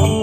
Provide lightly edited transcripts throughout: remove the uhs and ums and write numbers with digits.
Hey,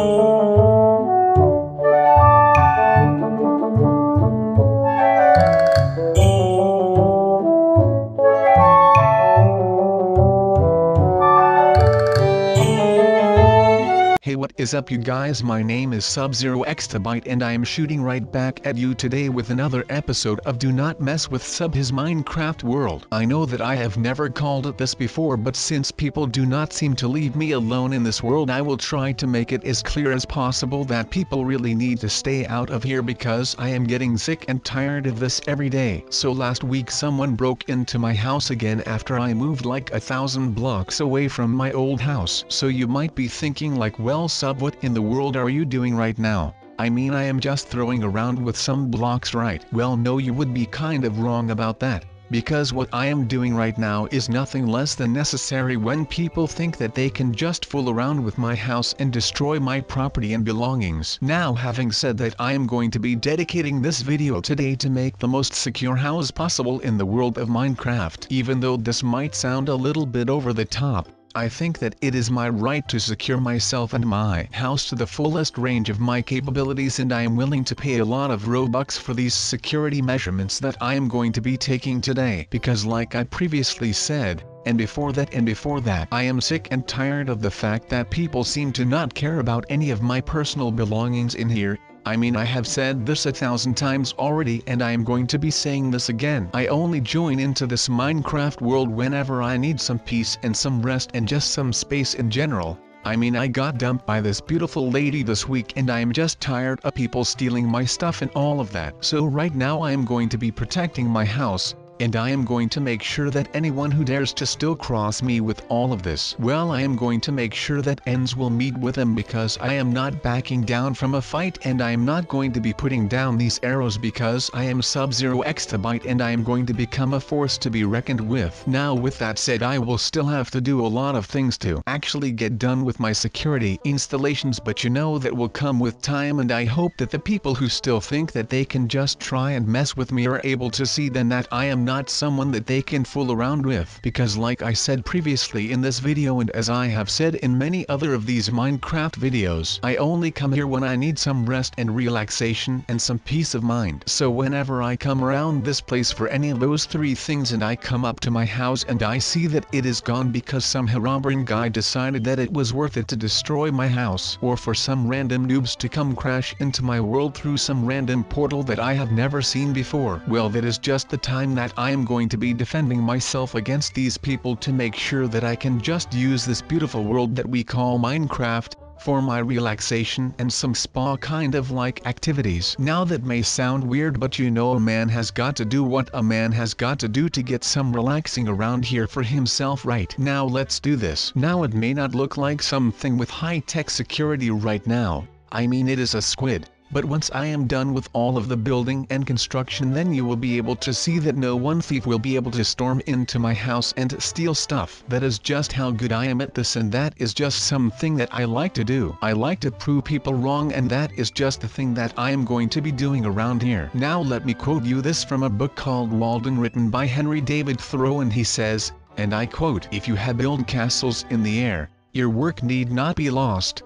what is up you guys, my name is SubZeroExtabyte and I am shooting right back at you today with another episode of Do Not Mess with Sub His Minecraft World. I know that I have never called it this before, but since people do not seem to leave me alone in this world, I will try to make it as clear as possible that people really need to stay out of here because I am getting sick and tired of this every day. So last week someone broke into my house again after I moved like 1,000 blocks away from my old house. So you might be thinking like, well Sub, what in the world are you doing right now? I mean, I am just throwing around with some blocks, right? Well no, you would be kind of wrong about that, because what I am doing right now is nothing less than necessary when people think that they can just fool around with my house and destroy my property and belongings. Now, having said that, I am going to be dedicating this video today to make the most secure house possible in the world of Minecraft. Even though this might sound a little bit over the top, I think that it is my right to secure myself and my house to the fullest range of my capabilities, and I am willing to pay a lot of Robux for these security measurements that I am going to be taking today. Because like I previously said, and before that, I am sick and tired of the fact that people seem to not care about any of my personal belongings in here. I mean, I have said this 1,000 times already and I am going to be saying this again. I only join into this Minecraft world whenever I need some peace and some rest and just some space in general. I mean, I got dumped by this beautiful lady this week and I am just tired of people stealing my stuff and all of that. So right now I am going to be protecting my house, and I am going to make sure that anyone who dares to still cross me with all of this, well, I am going to make sure that ends will meet with them, because I am not backing down from a fight and I am not going to be putting down these arrows, because I am SubZeroExtabyte and I am going to become a force to be reckoned with. Now with that said, I will still have to do a lot of things to actually get done with my security installations, but you know that will come with time, and I hope that the people who still think that they can just try and mess with me are able to see then that I am not someone that they can fool around with. Because like I said previously in this video, and as I have said in many other of these Minecraft videos, I only come here when I need some rest and relaxation and some peace of mind. So whenever I come around this place for any of those three things and I come up to my house and I see that it is gone because some Herobrine guy decided that it was worth it to destroy my house, or for some random noobs to come crash into my world through some random portal that I have never seen before, well, that is just the time that I am going to be defending myself against these people to make sure that I can just use this beautiful world that we call Minecraft for my relaxation and some spa kind of like activities. Now that may sound weird, but you know, a man has got to do what a man has got to do to get some relaxing around here for himself, right? Now let's do this. Now it may not look like something with high-tech security right now. I mean, it is a squid. But once I am done with all of the building and construction, then you will be able to see that no one thief will be able to storm into my house and steal stuff. That is just how good I am at this, and that is just something that I like to do. I like to prove people wrong, and that is just the thing that I am going to be doing around here. Now let me quote you this from a book called Walden, written by Henry David Thoreau, and he says, and I quote, "If you have built castles in the air, your work need not be lost.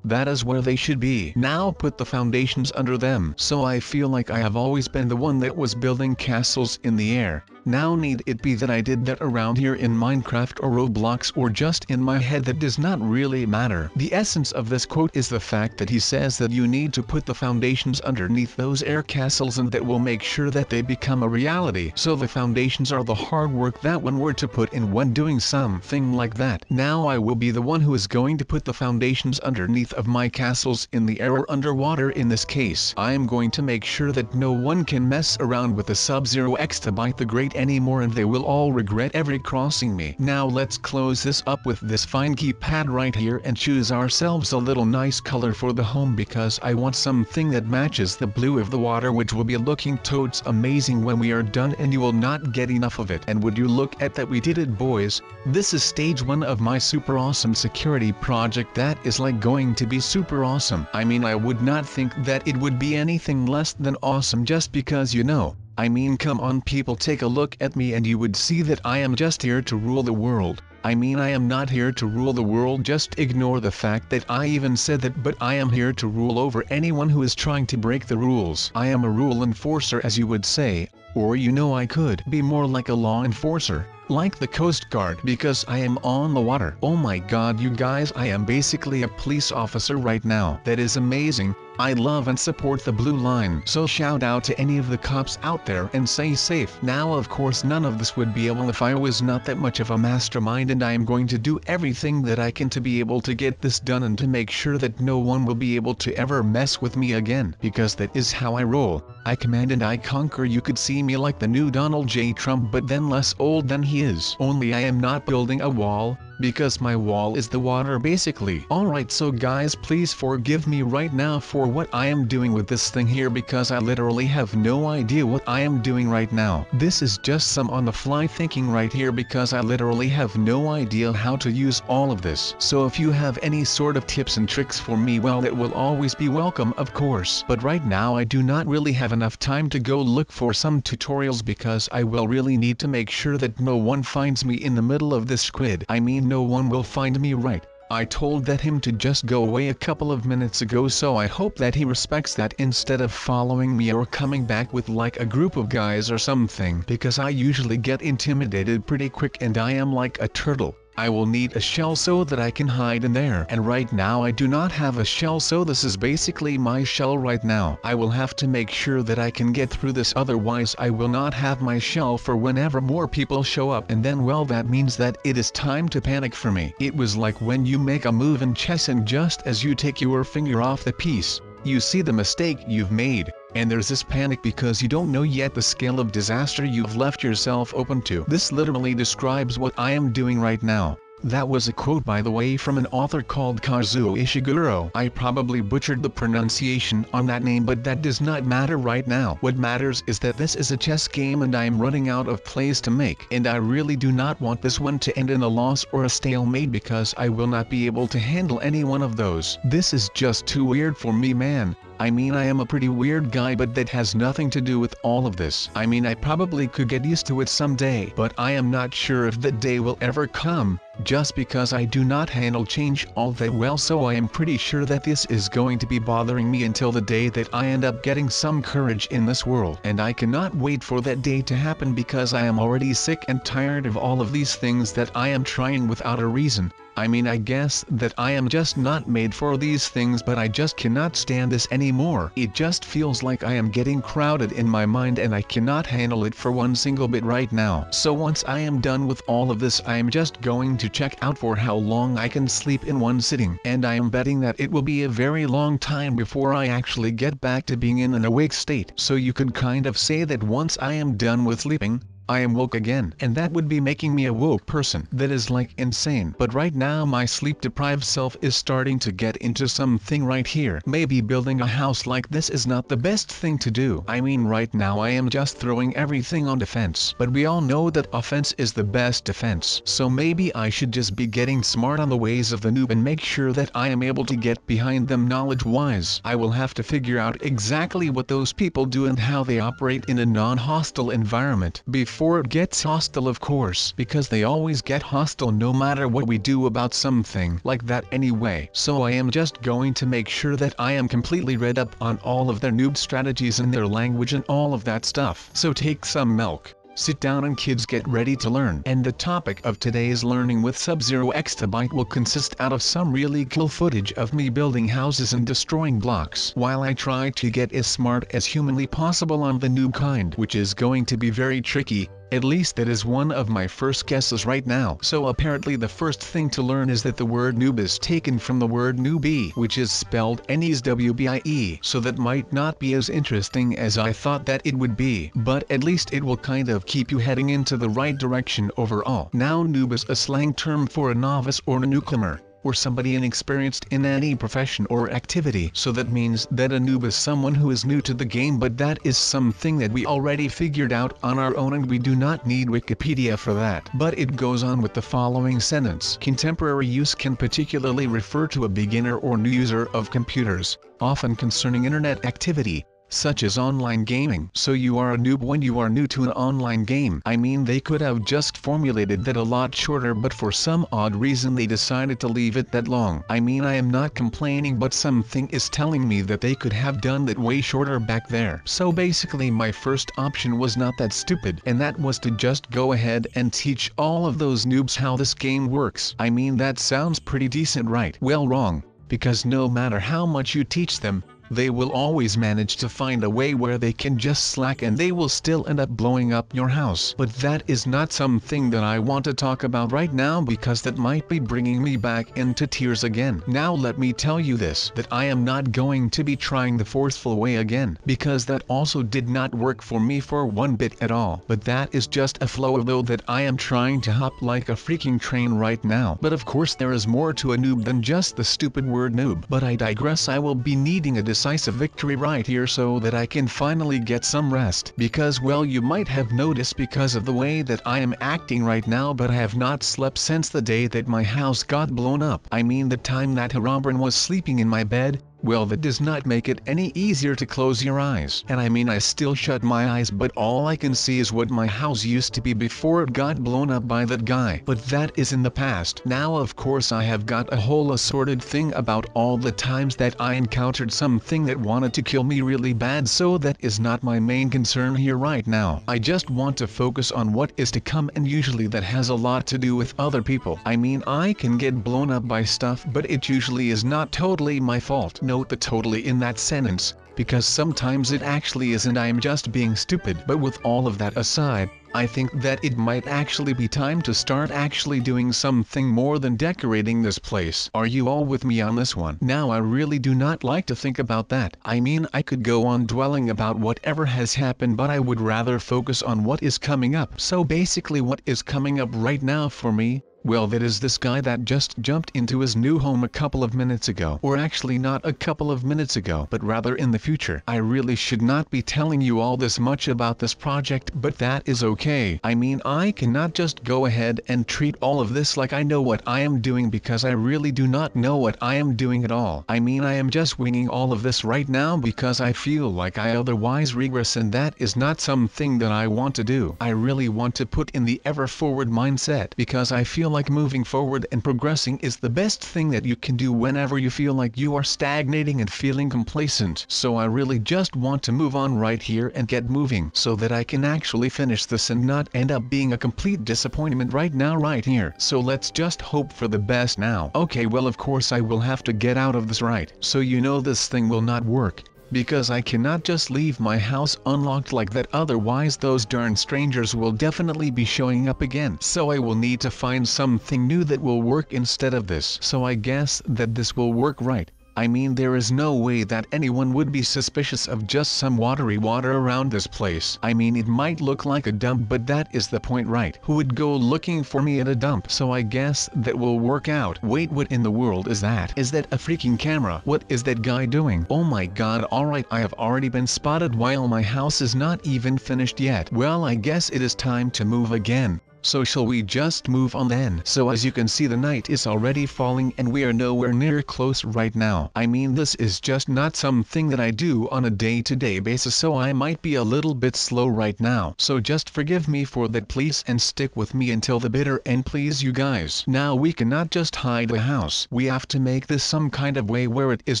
That is where they should be. Now put the foundations under them." So I feel like I have always been the one that was building castles in the air. Now need it be that I did that around here in Minecraft or Roblox, or just in my head, that does not really matter. The essence of this quote is the fact that he says that you need to put the foundations underneath those air castles, and that will make sure that they become a reality. So the foundations are the hard work that one were to put in when doing something like that. Now I will be the one who is going to put the foundations underneath of my castles in the air or underwater. In this case, I am going to make sure that no one can mess around with the SubZeroExtabyte the Great anymore, and they will all regret ever crossing me. Now let's close this up with this fine keypad right here and choose ourselves a little nice color for the home, because I want something that matches the blue of the water, which will be looking totes amazing when we are done, and you will not get enough of it. And would you look at that, we did it, boys. This is stage 1 of my super awesome security project that is like going to be super awesome. I mean, I would not think that it would be anything less than awesome, just because, you know, I mean, come on people, take a look at me and you would see that I am just here to rule the world. I mean, I am not here to rule the world, just ignore the fact that I even said that, but I am here to rule over anyone who is trying to break the rules. I am a rule enforcer, as you would say, or I could be more like a law enforcer, like the Coast Guard, because I am on the water. Oh my god, you guys, I am basically a police officer right now. That is amazing. I love and support the blue line. So shout out to any of the cops out there and stay safe. Now of course none of this would be able if I was not that much of a mastermind, and I am going to do everything that I can to be able to get this done and to make sure that no one will be able to ever mess with me again, because that is how I roll. I command and I conquer. You could see me like the new Donald J. Trump, but then less old than he is. Only I am not building a wall, because my wall is the water basically. Alright, so guys, please forgive me right now for what I am doing with this thing here, because I literally have no idea what I am doing right now. This is just some on the fly thinking right here, because I literally have no idea how to use all of this. So if you have any sort of tips and tricks for me, well, it will always be welcome, of course. But right now I do not really have enough time to go look for some tutorials, because I will really need to make sure that no one finds me in the middle of this squid. I mean, no one will find me, right? I told him to just go away a couple of minutes ago, so I hope that he respects that instead of following me or coming back with like a group of guys or something, because I usually get intimidated pretty quick and I am like a turtle. I will need a shell so that I can hide in there, and right now I do not have a shell, so this is basically my shell right now. I will have to make sure that I can get through this, otherwise I will not have my shell for whenever more people show up, and then well, that means that it is time to panic for me. It was like when you make a move in chess and just as you take your finger off the piece, you see the mistake you've made, and there's this panic because you don't know yet the scale of disaster you've left yourself open to. This literally describes what I am doing right now. That was a quote, by the way, from an author called Kazuo Ishiguro. I probably butchered the pronunciation on that name, but that does not matter right now. What matters is that this is a chess game and I am running out of plays to make, and I really do not want this one to end in a loss or a stalemate, because I will not be able to handle any one of those. This is just too weird for me, man. I mean, I am a pretty weird guy, but that has nothing to do with all of this. I mean, I probably could get used to it someday, but I am not sure if that day will ever come, just because I do not handle change all that well, so I am pretty sure that this is going to be bothering me until the day that I end up getting some courage in this world. And I cannot wait for that day to happen, because I am already sick and tired of all of these things that I am trying without a reason. I mean, I guess that I am just not made for these things, but I just cannot stand this anymore. It just feels like I am getting crowded in my mind and I cannot handle it for one single bit right now. So once I am done with all of this, I am just going to check out for how long I can sleep in one sitting. And I am betting that it will be a very long time before I actually get back to being in an awake state. So you could kind of say that once I am done with sleeping, I am woke again, and that would be making me a woke person. That is like insane. But right now my sleep-deprived self is starting to get into something right here. Maybe building a house like this is not the best thing to do. I mean, right now I am just throwing everything on defense, but we all know that offense is the best defense. So maybe I should just be getting smart on the ways of the noob and make sure that I am able to get behind them knowledge-wise. I will have to figure out exactly what those people do and how they operate in a non-hostile environment before it gets hostile, of course, because they always get hostile no matter what we do about something like that anyway. So I am just going to make sure that I am completely read up on all of their noob strategies and their language and all of that stuff. So take some milk, sit down, and kids, get ready to learn. And the topic of today's learning with SubZeroExtabyte will consist out of some really cool footage of me building houses and destroying blocks while I try to get as smart as humanly possible on the noob kind, which is going to be very tricky. At least that is one of my first guesses right now. So apparently the first thing to learn is that the word noob is taken from the word newbie, which is spelled N-E-W-B-I-E. So that might not be as interesting as I thought that it would be, but at least it will kind of keep you heading into the right direction overall. Now, noob is a slang term for a novice or a newcomer, or somebody inexperienced in any profession or activity. So that means that a noob is someone who is new to the game, but that is something that we already figured out on our own and we do not need Wikipedia for that. But it goes on with the following sentence. Contemporary use can particularly refer to a beginner or new user of computers, often concerning internet activity, such as online gaming. So you are a noob when you are new to an online game. I mean, they could have just formulated that a lot shorter, but for some odd reason they decided to leave it that long. I mean, I am not complaining, but something is telling me that they could have done that way shorter back there. So basically my first option was not that stupid, and that was to just go ahead and teach all of those noobs how this game works. I mean, that sounds pretty decent, right? Well, wrong. Because no matter how much you teach them, they will always manage to find a way where they can just slack, and they will still end up blowing up your house. But that is not something that I want to talk about right now, because that might be bringing me back into tears again. Now let me tell you this, that I am not going to be trying the forceful way again, because that also did not work for me for one bit at all. But that is just a flow though that I am trying to hop like a freaking train right now. But of course there is more to a noob than just the stupid word noob. But I digress. I will be needing a decisive victory right here so that I can finally get some rest, because well, you might have noticed because of the way that I am acting right now, but I have not slept since the day that my house got blown up. I mean, the time that Herobrine was sleeping in my bed. Well, that does not make it any easier to close your eyes. And I mean, I still shut my eyes, but all I can see is what my house used to be before it got blown up by that guy. But that is in the past. Now of course I have got a whole assorted thing about all the times that I encountered something that wanted to kill me really bad, so that is not my main concern here right now. I just want to focus on what is to come, and usually that has a lot to do with other people. I mean, I can get blown up by stuff, but it usually is not totally my fault. Note the totally in that sentence, because sometimes it actually is and I am just being stupid. But with all of that aside, I think that it might actually be time to start actually doing something more than decorating this place. Are you all with me on this one? Now I really do not like to think about that. I mean, I could go on dwelling about whatever has happened, but I would rather focus on what is coming up. So basically what is coming up right now for me, well, that is this guy that just jumped into his new home a couple of minutes ago. Or actually not a couple of minutes ago, but rather in the future. I really should not be telling you all this much about this project, but that is okay. I mean, I cannot just go ahead and treat all of this like I know what I am doing, because I really do not know what I am doing at all. I mean, I am just winging all of this right now because I feel like I otherwise regress, and that is not something that I want to do. I really want to put in the ever forward mindset, because I feel like moving forward and progressing is the best thing that you can do whenever you feel like you are stagnating and feeling complacent. So I really just want to move on right here and get moving, so that I can actually finish this and not end up being a complete disappointment right now right here. So let's just hope for the best now. Okay, well of course I will have to get out of this, right? So you know this thing will not work, because I cannot just leave my house unlocked like that, otherwise those darn strangers will definitely be showing up again. So I will need to find something new that will work instead of this. So I guess that this will work, right? I mean, there is no way that anyone would be suspicious of just some watery water around this place. I mean, it might look like a dump, but that is the point, right? Who would go looking for me at a dump? So I guess that will work out. Wait, what in the world is that? Is that a freaking camera? What is that guy doing? Oh my god, alright, I have already been spotted while my house is not even finished yet. Well, I guess it is time to move again. So shall we just move on then? So as you can see, the night is already falling and we are nowhere near close right now. I mean, this is just not something that I do on a day-to-day basis, so I might be a little bit slow right now. So just forgive me for that please, and stick with me until the bitter end please, you guys. Now we cannot just hide the house. We have to make this some kind of way where it is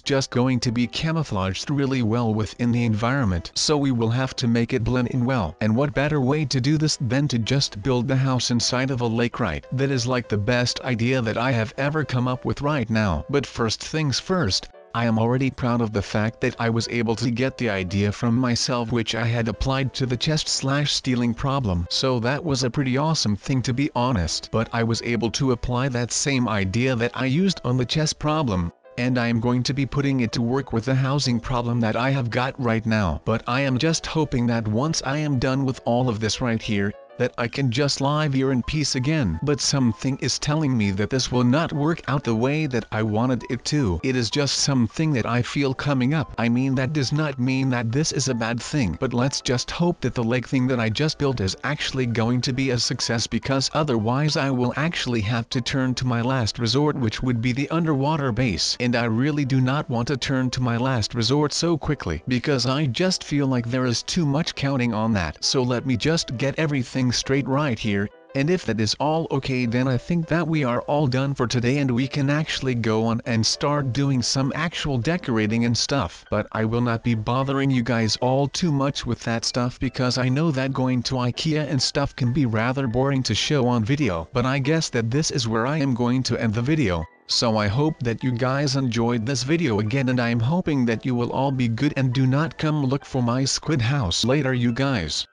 just going to be camouflaged really well within the environment. So we will have to make it blend in well. And what better way to do this than to just build the house inside of a lake, right? That is like the best idea that I have ever come up with right now. But first things first, I am already proud of the fact that I was able to get the idea from myself, which I had applied to the chest/stealing problem. So that was a pretty awesome thing, to be honest. But I was able to apply that same idea that I used on the chest problem, and I am going to be putting it to work with the housing problem that I have got right now. But I am just hoping that once I am done with all of this right here, that I can just live here in peace again. But something is telling me that this will not work out the way that I wanted it to. It is just something that I feel coming up. I mean, that does not mean that this is a bad thing, but let's just hope that the lake thing that I just built is actually going to be a success, because otherwise I will actually have to turn to my last resort, which would be the underwater base. And I really do not want to turn to my last resort so quickly, because I just feel like there is too much counting on that. So let me just get everything straight right here, and if that is all okay, then I think that we are all done for today and we can actually go on and start doing some actual decorating and stuff. But I will not be bothering you guys all too much with that stuff, because I know that going to IKEA and stuff can be rather boring to show on video. But I guess that this is where I am going to end the video. So I hope that you guys enjoyed this video again, and I am hoping that you will all be good and do not come look for my squid house later, you guys.